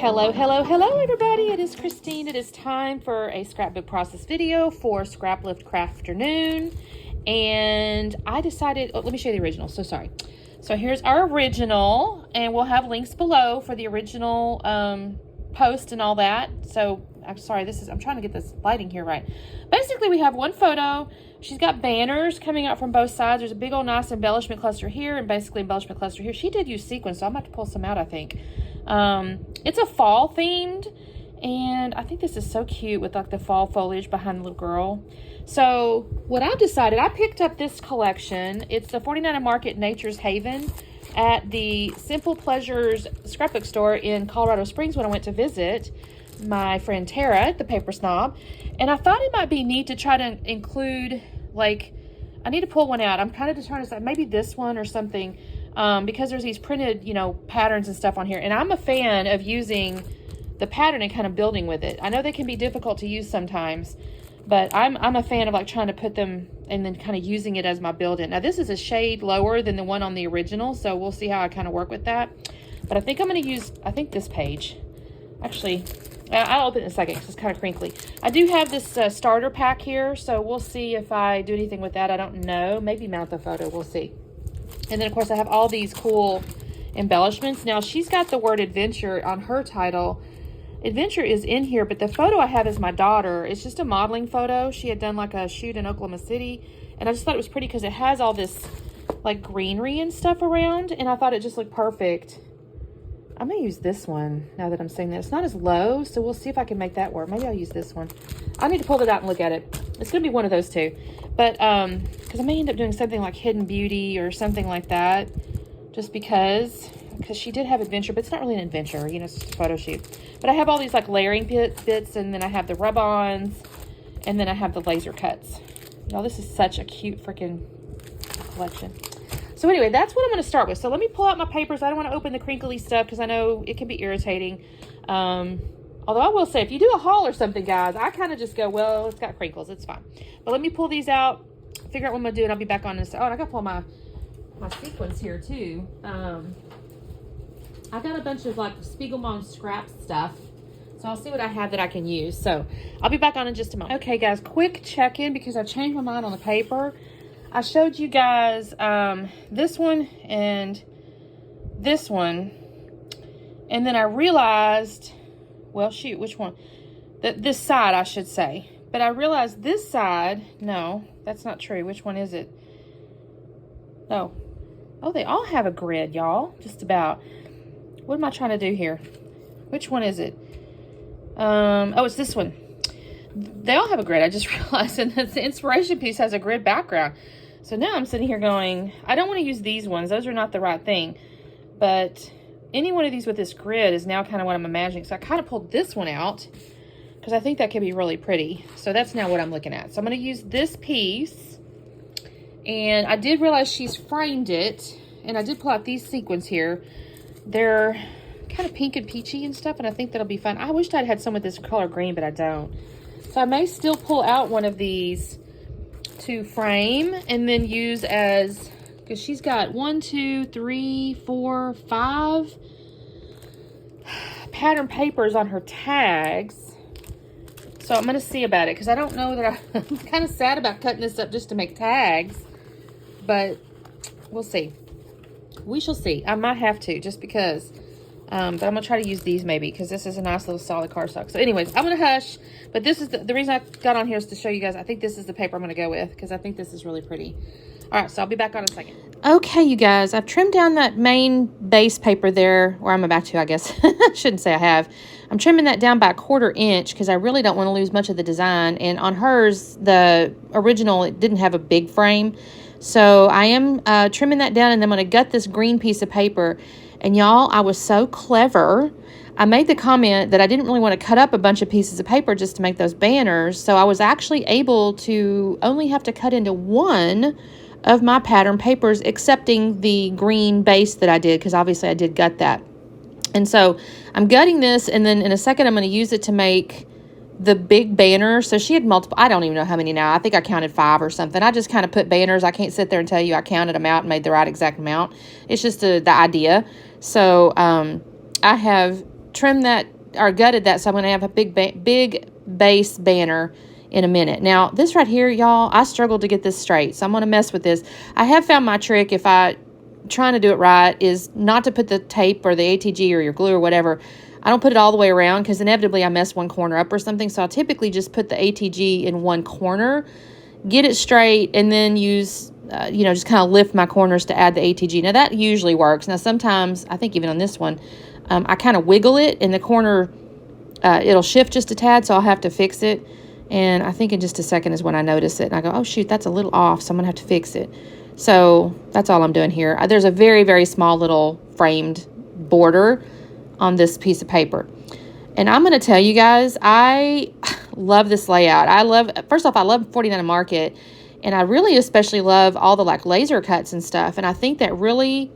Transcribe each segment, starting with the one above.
Hello, hello, hello, everybody. It is Christine. It is time for a scrapbook process video for Scraplift Crafternoon. And I decided, let me show you the original. So sorry. So here's our original, and we'll have links below for the original post and all that. So I'm sorry, I'm trying to get this lighting here right. Basically, we have one photo. She's got banners coming out from both sides. There's a big old nice embellishment cluster here and basically embellishment cluster here. She did use sequins, so I'm about to pull some out, I think. It's a fall themed, and I think this is so cute with like the fall foliage behind the little girl. So what I've decided, I picked up this collection. It's the 49 Market Nature's Haven at the Simple Pleasures scrapbook store in Colorado Springs when I went to visit my friend Tara, the paper snob. And I thought it might be neat to try to include, like, I need to pull one out. I'm kind of trying to decide maybe this one or something, because there's these printed, you know, patterns and stuff on here. And I'm a fan of using the pattern and kind of building with it. I know they can be difficult to use sometimes, but I'm a fan of like trying to put them and then kind of using it as my build-in. Now this is a shade lower than the one on the original, so we'll see how I kind of work with that. But I think I'm going to use, I think this page. Actually, I'll open it in a second because it's kind of crinkly. I do have this starter pack here, so we'll see if I do anything with that. I don't know. Maybe mount the photo. We'll see. And then, of course, I have all these cool embellishments. Now, she's got the word adventure on her title. Adventure is in here, but the photo I have is my daughter. It's just a modeling photo. She had done like a shoot in Oklahoma City, and I just thought it was pretty because it has all this like greenery and stuff around, and I thought it just looked perfect. I'm going to use this one now that I'm saying that. It's not as low, so we'll see if I can make that work. Maybe I'll use this one. I need to pull it out and look at it. It's going to be one of those two. But, because I may end up doing something like Hidden Beauty or something like that. Just because she did have adventure, but it's not really an adventure. You know, it's just a photo shoot. But I have all these like layering bits, and then I have the rub-ons, and then I have the laser cuts. Y'all, this is such a cute freaking collection. So anyway, that's what I'm going to start with. So let me pull out my papers. I don't want to open the crinkly stuff because I know it can be irritating. Although I will say, if you do a haul or something, guys, I kind of just go, well, it's got crinkles. It's fine. But let me pull these out, figure out what I'm going to do, and I'll be back on this. Oh, and I got to pull my sequins here, too. I got a bunch of, like, Spiegelmon scrap stuff. So I'll see what I have that I can use. So I'll be back on in just a moment. Okay, guys, quick check-in because I've changed my mind on the paper. I showed you guys this one and this one, and then I realized, well, shoot, which one? This side, I should say. But I realized this side, no, that's not true. Which one is it? No. Oh, they all have a grid, y'all, just about. What am I trying to do here? Which one is it? Oh, it's this one. They all have a grid. I just realized, and the inspiration piece has a grid background. So now I'm sitting here going, I don't want to use these ones. Those are not the right thing. But any one of these with this grid is now kind of what I'm imagining. So I kind of pulled this one out because I think that could be really pretty. So that's now what I'm looking at. So I'm going to use this piece. And I did realize she's framed it. And I did pull out these sequins here. They're kind of pink and peachy and stuff. And I think that'll be fun. I wished I'd had some with this color green, but I don't. So I may still pull out one of these to frame and then use as, because she's got 1, 2, 3, 4, 5 pattern papers on her tags. So I'm going to see about it because I don't know that I'm kind of sad about cutting this up just to make tags, but we'll see. We shall see. I might have to just because. But I'm going to try to use these maybe because this is a nice little solid cardstock. So anyways, I'm going to hush. But this is the reason I got on here is to show you guys. I think this is the paper I'm going to go with because I think this is really pretty. All right, so I'll be back on in a second. Okay, you guys. I've trimmed down that main base paper there, or I'm about to, I guess. I shouldn't say I have. I'm trimming that down by 1/4 inch because I really don't want to lose much of the design. And on hers, the original, it didn't have a big frame. So I am trimming that down, and then I'm going to gut this green piece of paper. And y'all, I was so clever. I made the comment that I didn't really want to cut up a bunch of pieces of paper just to make those banners. So I was actually able to only have to cut into one of my pattern papers, excepting the green base that I did, because obviously I did gut that. And so I'm gutting this, and then in a second I'm going to use it to make the big banner. So she had multiple, I don't even know how many now. I think I counted 5 or something. I just kind of put banners. I can't sit there and tell you I counted them out and made the right exact amount. It's just the idea. So I have trimmed that, or gutted that, so I'm going to have a big base banner in a minute. Now, this right here, y'all, I struggled to get this straight, so I'm going to mess with this. I have found my trick, if I trying to do it right, is not to put the tape or the ATG or your glue or whatever. I don't put it all the way around because inevitably I mess one corner up or something. So I'll typically just put the ATG in one corner, get it straight, and then use, just kind of lift my corners to add the ATG. Now that usually works. Now sometimes, I think even on this one, I kind of wiggle it in the corner. It'll shift just a tad, so I'll have to fix it. And I think in just a second is when I notice it. And I go, oh shoot, that's a little off, so I'm going to have to fix it. So that's all I'm doing here. There's a very, very small little framed border on this piece of paper. And I'm going to tell you guys, I love this layout. First off, I love 49 Market. And I really especially love all the like laser cuts and stuff. And I think that really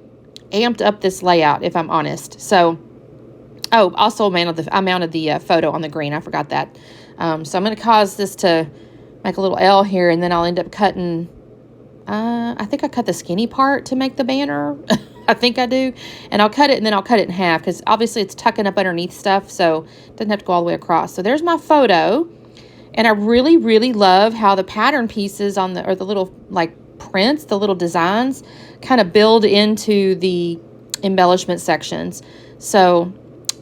amped up this layout, if I'm honest. So, also I mounted the photo on the green. I forgot that. So I'm going to cause this to make a little L here, and then I'll end up cutting, I think I cut the skinny part to make the banner. I think I do. And I'll cut it, and then I'll cut it in half, because obviously it's tucking up underneath stuff, so it doesn't have to go all the way across. So there's my photo. And I really, really love how the pattern pieces or the little like prints, the little designs kind of build into the embellishment sections. So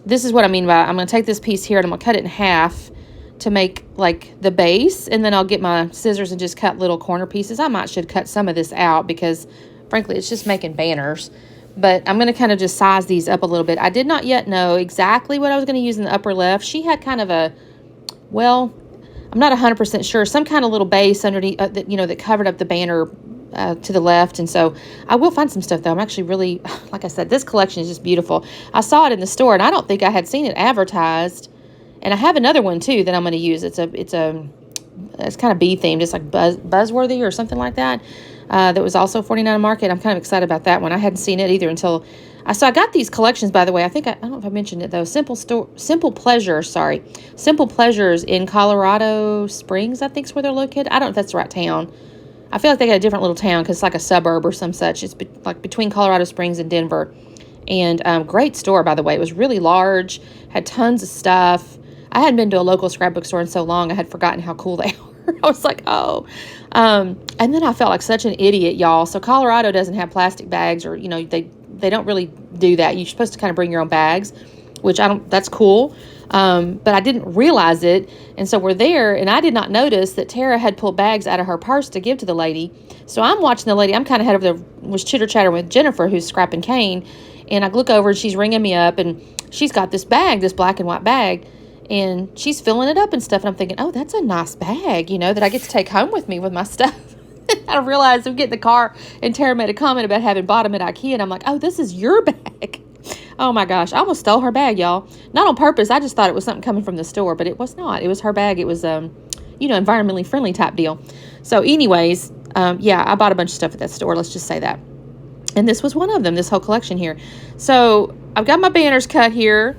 this is what I mean by, I'm going to take this piece here and I'm going to cut it in half to make like the base, and then I'll get my scissors and just cut little corner pieces. I should cut some of this out because frankly it's just making banners, but I'm going to kind of just size these up a little bit. I did not yet know exactly what I was going to use in the upper left. She had kind of a, well, I'm not 100% sure, some kind of little base underneath that covered up the banner to the left. And so I will find some stuff though. I'm actually really, like I said, this collection is just beautiful. I saw it in the store and I don't think I had seen it advertised. And I have another one too that I'm going to use. It's kind of bee themed. It's like Buzzworthy or something like that. That was also 49 Market. I'm kind of excited about that one. I hadn't seen it either until I got these collections, by the way. I don't know if I mentioned it though. Simple Pleasures in Colorado Springs, I think is where they're located. I don't know if that's the right town. I feel like they got a different little town because it's like a suburb or some such. It's like between Colorado Springs and Denver. And great store, by the way. It was really large, had tons of stuff. I hadn't been to a local scrapbook store in so long, I had forgotten how cool they are. I was like, oh. And then I felt like such an idiot, y'all. So Colorado doesn't have plastic bags, or, they don't really do that. You're supposed to kind of bring your own bags, which that's cool. But I didn't realize it. And so we're there, and I did not notice that Tara had pulled bags out of her purse to give to the lady. So I'm watching the lady. I'm kind of head over there, was chitter-chattering with Jennifer, who's scrapping cane. And I look over, and she's ringing me up, and she's got this bag, this black and white bag. And she's filling it up and stuff. And I'm thinking, oh, that's a nice bag, that I get to take home with me with my stuff. I realized I'm getting in the car, and Tara made a comment about having bought them at IKEA. And I'm like, oh, this is your bag. Oh, my gosh. I almost stole her bag, y'all. Not on purpose. I just thought it was something coming from the store. But it was not. It was her bag. It was, environmentally friendly type deal. So anyways, I bought a bunch of stuff at that store. Let's just say that. And this was one of them, this whole collection here. So I've got my banners cut here.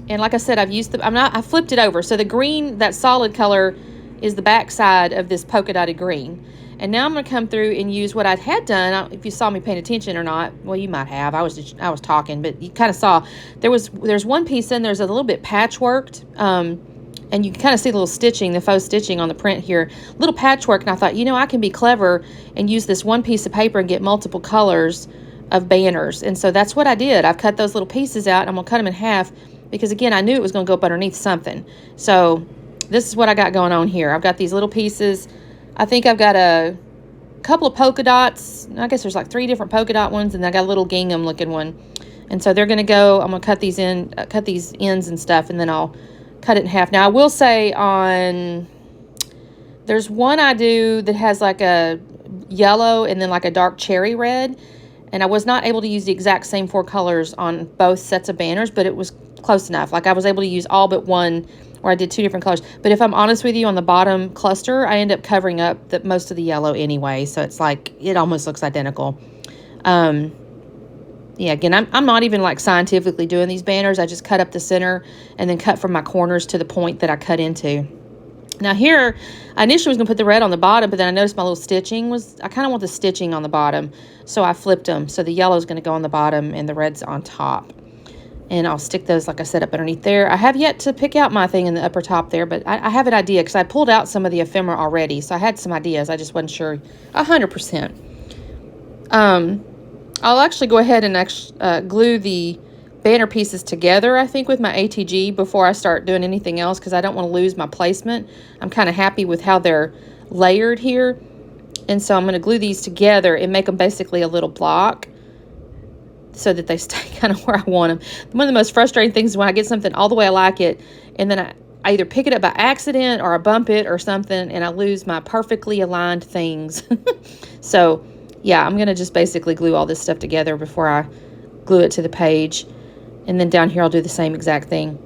And like I said, I flipped it over. So the green, that solid color, is the back side of this polka dotted green. And now I'm going to come through and use what I had done. If you saw me paying attention or not, well, you might have. I was talking, but you kind of saw there's one piece in there's a little bit patchworked, and you can kind of see the little stitching, the faux stitching on the print here, little patchwork. And I thought, I can be clever and use this one piece of paper and get multiple colors of banners. And so that's what I did. I've cut those little pieces out. I'm going to cut them in half. Because, again, I knew it was going to go up underneath something. So this is what I got going on here. I've got these little pieces. I think I've got a couple of polka dots. I guess there's like 3 different polka dot ones. And I got a little gingham looking one. And so they're going to go, I'm going to cut these ends and stuff. And then I'll cut it in half. Now, I will say there's one I do that has like a yellow and then like a dark cherry red. And I was not able to use the exact same 4 colors on both sets of banners, but it was close enough. Like I was able to use all but one, where I did 2 different colors. But if I'm honest with you, on the bottom cluster, I end up covering up most of the yellow anyway. So it's like, it almost looks identical. Again, I'm not even like scientifically doing these banners. I just cut up the center and then cut from my corners to the point that I cut into. Now here, I initially was going to put the red on the bottom, but then I noticed my little stitching I kind of want the stitching on the bottom. So I flipped them. So the yellow is going to go on the bottom and the red's on top. And I'll stick those, like I said, up underneath there. I have yet to pick out my thing in the upper top there, but I have an idea because I pulled out some of the ephemera already. So I had some ideas. I just wasn't sure 100%. I'll actually go ahead and glue the banner pieces together, I think, with my ATG before I start doing anything else because I don't want to lose my placement. I'm kind of happy with how they're layered here. And so I'm going to glue these together and make them basically a little block so that they stay kind of where I want them. One of the most frustrating things is when I get something all the way I like it, and then I either pick it up by accident or I bump it or something, and I lose my perfectly aligned things. So, yeah, I'm going to just basically glue all this stuff together before I glue it to the page. And then down here I'll do the same exact thing.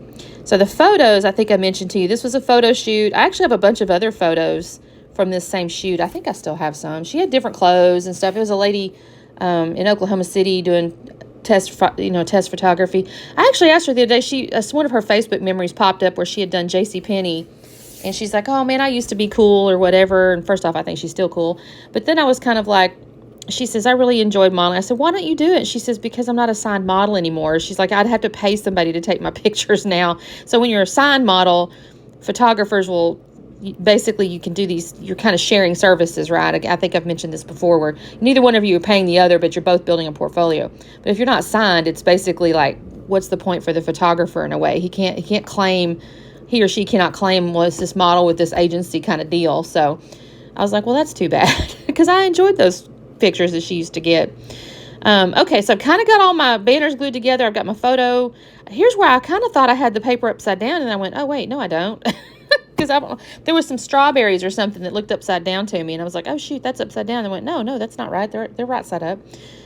So the photos, I think I mentioned to you, this was a photo shoot. I actually have a bunch of other photos from this same shoot. I think I still have some. She had different clothes and stuff. It was a lady in Oklahoma City doing test photography. I actually asked her the other day, one of her Facebook memories popped up where she had done JCPenney, and she's like, oh man, I used to be cool or whatever. And first off, I think she's still cool. But then I was kind of like, she says, I really enjoyed modeling. I said, why don't you do it? She says, because I'm not a signed model anymore. She's like, I'd have to pay somebody to take my pictures now. So when you're a signed model, photographers will, basically you can do these, you're kind of sharing services, right? I think I've mentioned this before where neither one of you are paying the other, but you're both building a portfolio. But if you're not signed, it's basically like, what's the point for the photographer in a way? He can't claim, he or she cannot claim, well, it's this model with this agency kind of deal. So I was like, well, that's too bad because I enjoyed those pictures that she used to get. Okay, so I've kind of got all my banners glued together. I've got my photo. Here's where I kind of thought I had the paper upside down, and I went, oh, wait, no, I don't. Because there was some strawberries or something that looked upside down to me, and I was like, oh, shoot, that's upside down. And I went, no, that's not right. They're right side up.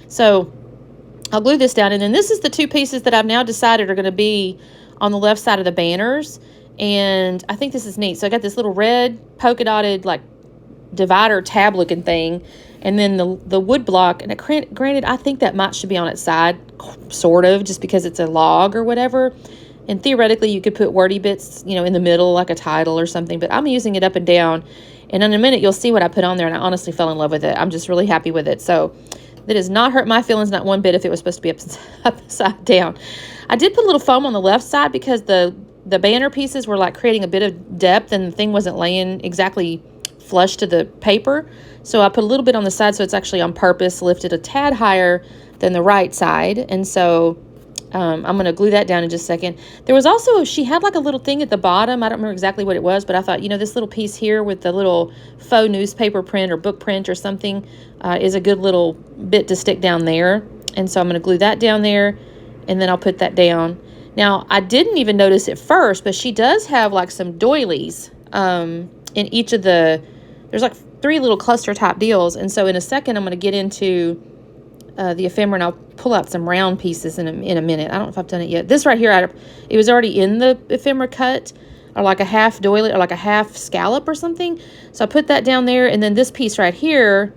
So I'll glue this down, and then this is the two pieces that I've now decided are going to be on the left side of the banners, and I think this is neat. So I got this little red polka dotted, like, divider tab looking thing, and then the wood block, and granted I think that should be on its side, sort of, just because it's a log or whatever, and theoretically you could put wordy bits, in the middle like a title or something, but I'm using it up and down, and in a minute you'll see what I put on there, and I honestly fell in love with it. I'm just really happy with it. So that does not hurt my feelings, not one bit, if it was supposed to be upside down. I did put a little foam on the left side because the banner pieces were like creating a bit of depth, and the thing wasn't laying exactly flush to the paper. So I put a little bit on the side, so it's actually on purpose lifted a tad higher than the right side. And so I'm going to glue that down in just a second. There was also, she had like a little thing at the bottom. I don't remember exactly what it was, but I thought, this little piece here with the little faux newspaper print or book print or something is a good little bit to stick down there. And so I'm going to glue that down there, and then I'll put that down. Now, I didn't even notice it first, but she does have like some doilies in each of there's like 3 little cluster top deals. And so in a second, I'm going to get into the ephemera, and I'll pull out some round pieces in a minute. I don't know if I've done it yet. This right here, it was already in the ephemera cut, or like a half doily, or like a half scallop or something. So I put that down there, and then this piece right here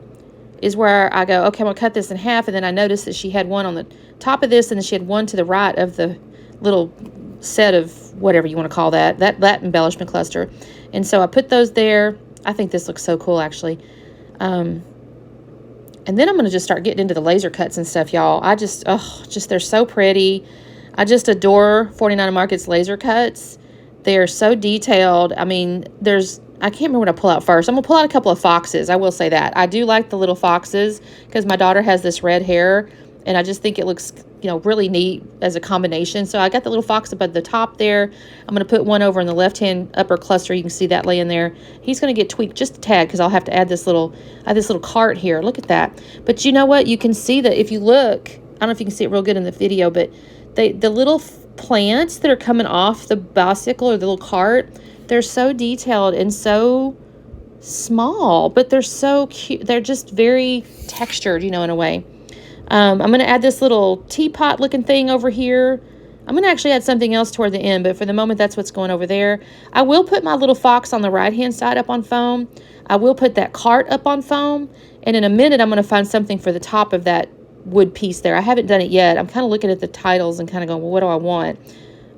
is where I go, okay, I'm going to cut this in half, and then I noticed that she had one on the top of this, and then she had one to the right of the little set of whatever you want to call that embellishment cluster. And so I put those there. I think this looks so cool, actually. And then I'm going to just start getting into the laser cuts and stuff, y'all. They're so pretty. I just adore 49 Market's laser cuts. They're so detailed. I mean, I can't remember what I pull out first. I'm going to pull out a couple of foxes. I will say that. I do like the little foxes because my daughter has this red hair, and I just think it looks, really neat as a combination. So I got the little fox up at the top there. I'm going to put one over in the left-hand upper cluster. You can see that laying there. He's going to get tweaked just a tad because I'll have to add this little cart here. Look at that. But you know what? You can see that if you look, I don't know if you can see it real good in the video, but the little plants that are coming off the bicycle or the little cart, they're so detailed and so small, but they're so cute. They're just very textured, in a way. I'm going to add this little teapot looking thing over here. I'm going to actually add something else toward the end, but for the moment, that's what's going over there. I will put my little fox on the right-hand side up on foam. I will put that cart up on foam. And in a minute, I'm going to find something for the top of that wood piece there. I haven't done it yet. I'm kind of looking at the titles and kind of going, well, what do I want?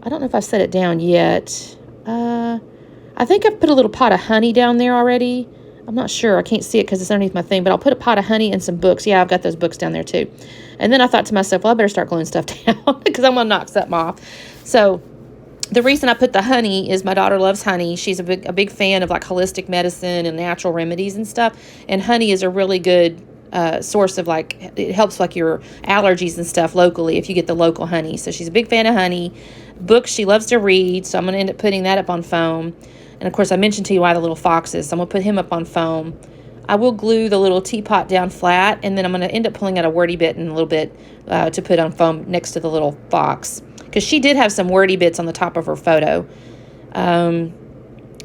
I don't know if I've set it down yet. I think I've put a little pot of honey down there already. I'm not sure. I can't see it because it's underneath my thing, but I'll put a pot of honey and some books. Yeah, I've got those books down there too. And then I thought to myself, well, I better start gluing stuff down because I'm going to knock something off. So the reason I put the honey is my daughter loves honey. She's a big fan of like holistic medicine and natural remedies and stuff. And honey is a really good source of like, it helps like your allergies and stuff locally if you get the local honey. So she's a big fan of honey. Books she loves to read. So I'm going to end up putting that up on foam. And of course, I mentioned to you why the little fox is. So I'm going to put him up on foam. I will glue the little teapot down flat, and then I'm going to end up pulling out a wordy bit in a little bit to put on foam next to the little fox. Because she did have some wordy bits on the top of her photo. I'm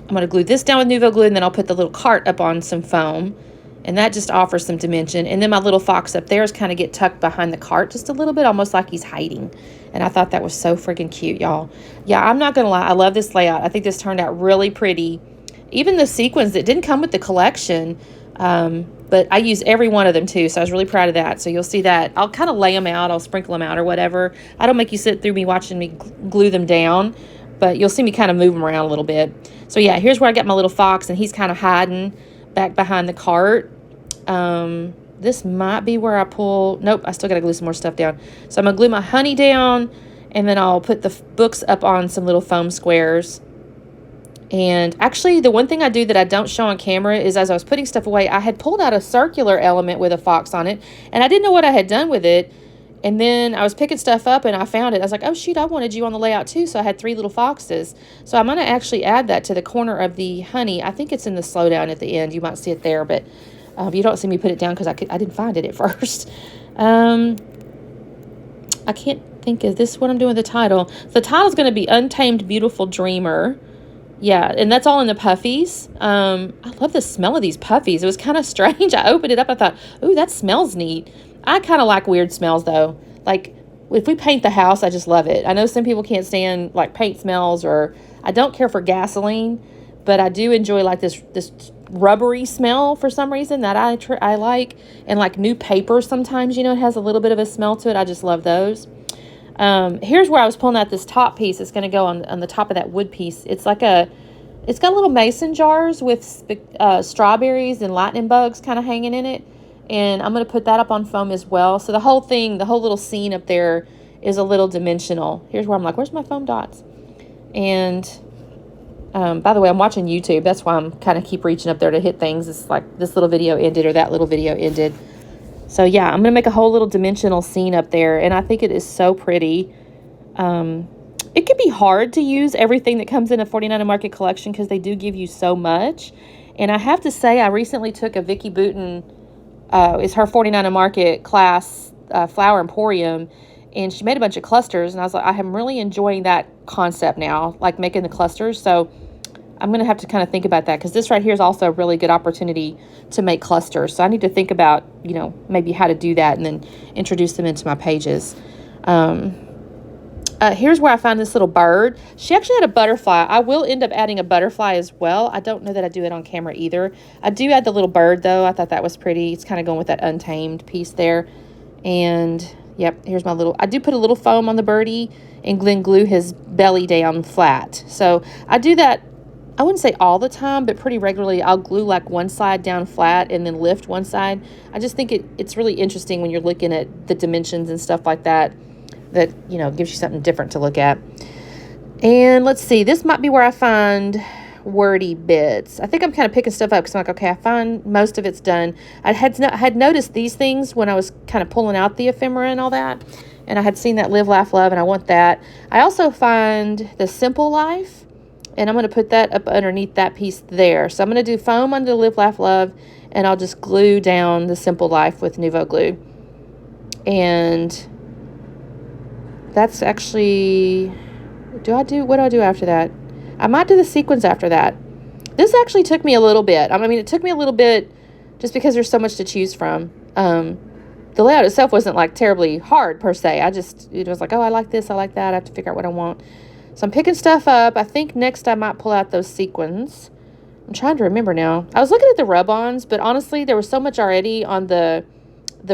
going to glue this down with Nuvo glue, and then I'll put the little cart up on some foam. And that just offers some dimension. And then my little fox up there is kind of get tucked behind the cart just a little bit, almost like he's hiding. And I thought that was so freaking cute, y'all. Yeah, I'm not going to lie. I love this layout. I think this turned out really pretty. Even the sequins that didn't come with the collection, but I use every one of them too. So I was really proud of that. So you'll see that. I'll kind of lay them out. I'll sprinkle them out or whatever. I don't make you sit through me watching me glue them down, but you'll see me kind of move them around a little bit. So yeah, here's where I got my little fox, and he's kind of hiding back behind the cart. This might be where I pull. Nope, I still got to glue some more stuff down. So I'm going to glue my honey down, and then I'll put the books up on some little foam squares. And actually, the one thing I do that I don't show on camera is as I was putting stuff away, I had pulled out a circular element with a fox on it, and I didn't know what I had done with it. And then I was picking stuff up, and I found it. I was like, oh, shoot, I wanted you on the layout too, so I had 3 little foxes. So I'm going to actually add that to the corner of the honey. I think it's in the slowdown at the end. You might see it there, but you don't see me put it down because I didn't find it at first. I can't think of this, what I'm doing with the title. The title's going to be Untamed Beautiful Dreamer. Yeah, and that's all in the puffies. I love the smell of these puffies. It was kind of strange. I opened it up. I thought, ooh, that smells neat. I kind of like weird smells, though. Like, if we paint the house, I just love it. I know some people can't stand, like, paint smells, or I don't care for gasoline, but I do enjoy, like, this rubbery smell for some reason that I like. And, like, new paper sometimes, you know, it has a little bit of a smell to it. I just love those. Here's where I was pulling out this top piece. It's going to go on the top of that wood piece. It's like it's got little mason jars with strawberries and lightning bugs kind of hanging in it. And I'm going to put that up on foam as well. So the whole little scene up there is a little dimensional. Here's where I'm like, where's my foam dots? And, by the way, I'm watching YouTube. That's why I'm kind of keep reaching up there to hit things. It's like this little video ended or that little video ended. So yeah, I'm going to make a whole little dimensional scene up there, and I think it is so pretty. It can be hard to use everything that comes in a 49 and Market collection because they do give you so much. And I have to say, I recently took a Vicky Booten, it's her 49 and Market class, Flower Emporium, and she made a bunch of clusters, and I was like, I am really enjoying that concept now, like making the clusters. So I'm going to have to kind of think about that because this right here is also a really good opportunity to make clusters. So I need to think about, you know, maybe how to do that and then introduce them into my pages. Here's where I found this little bird. She actually had a butterfly. I will end up adding a butterfly as well. I don't know that I do it on camera either. I do add the little bird though. I thought that was pretty. It's kind of going with that Untamed piece there. And yep, here's my little, I do put a little foam on the birdie and then glue his belly down flat. So I do that, I wouldn't say all the time, but pretty regularly. I'll glue like one side down flat and then lift one side. I just think it's really interesting when you're looking at the dimensions and stuff like that, you know, gives you something different to look at. And let's see, this might be where I find wordy bits. I think I'm kind of picking stuff up because I'm like, okay, I find most of it's done. I had noticed these things when I was kind of pulling out the ephemera and all that. And I had seen that Live, Laugh, Love, and I want that. I also find the Simple Life. And I'm going to put that up underneath that piece there. So I'm going to do foam under Live, Laugh, Love, and I'll just glue down the Simple Life with Nuvo glue. And that's actually, what do I do after that? I might do the sequins after that. This actually took me a little bit. I mean, it took me a little bit just because there's so much to choose from. The layout itself wasn't like terribly hard per se. It was like, oh, I like this, I like that. I have to figure out what I want. So I'm picking stuff up. I think next I might pull out those sequins. I'm trying to remember now. I was looking at the rub-ons, but honestly, there was so much already on the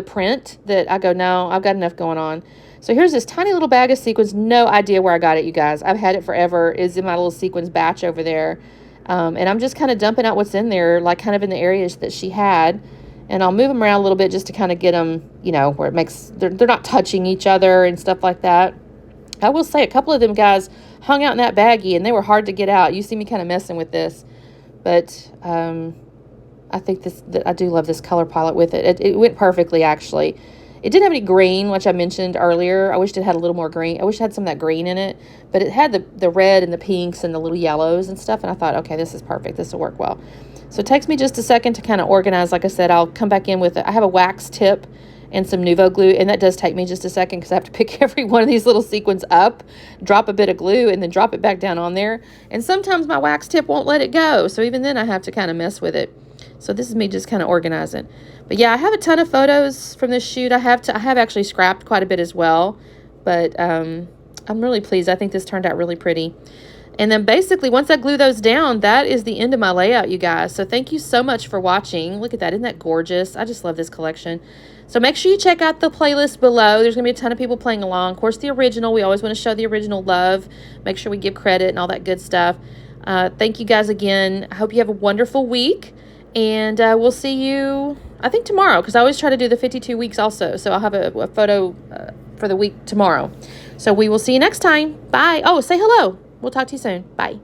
print that I go, no, I've got enough going on. So here's this tiny little bag of sequins. No idea where I got it, you guys. I've had it forever. It's in my little sequins batch over there. And I'm just kind of dumping out what's in there, like kind of in the areas that she had. And I'll move them around a little bit just to kind of get them, you know, where it makes, they're not touching each other and stuff like that. I will say a couple of them guys hung out in that baggie and they were hard to get out. You see me kind of messing with this, but I think I do love this color palette with it. It went perfectly, actually. It didn't have any green, which I mentioned earlier. I wished it had a little more green. I wish it had some of that green in it, but it had the red and the pinks and the little yellows and stuff, and I thought, okay, this is perfect. This will work well. So it takes me just a second to kind of organize. Like I said, I'll come back in with it. I have a wax tip and some Nuvo glue, and that does take me just a second because I have to pick every one of these little sequins up, drop a bit of glue, and then drop it back down on there. And sometimes my wax tip won't let it go, so even then I have to kind of mess with it. So this is me just kind of organizing. But yeah, I have a ton of photos from this shoot. I have actually scrapped quite a bit as well, but I'm really pleased. I think this turned out really pretty. And then basically, once I glue those down, that is the end of my layout, you guys. So thank you so much for watching. Look at that. Isn't that gorgeous? I just love this collection. So make sure you check out the playlist below. There's going to be a ton of people playing along. Of course, the original. We always want to show the original love. Make sure we give credit and all that good stuff. Thank you guys again. I hope you have a wonderful week. And we'll see you, I think, tomorrow, because I always try to do the 52 weeks also. So I'll have a photo for the week tomorrow. So we will see you next time. Bye. Oh, say hello. We'll talk to you soon. Bye.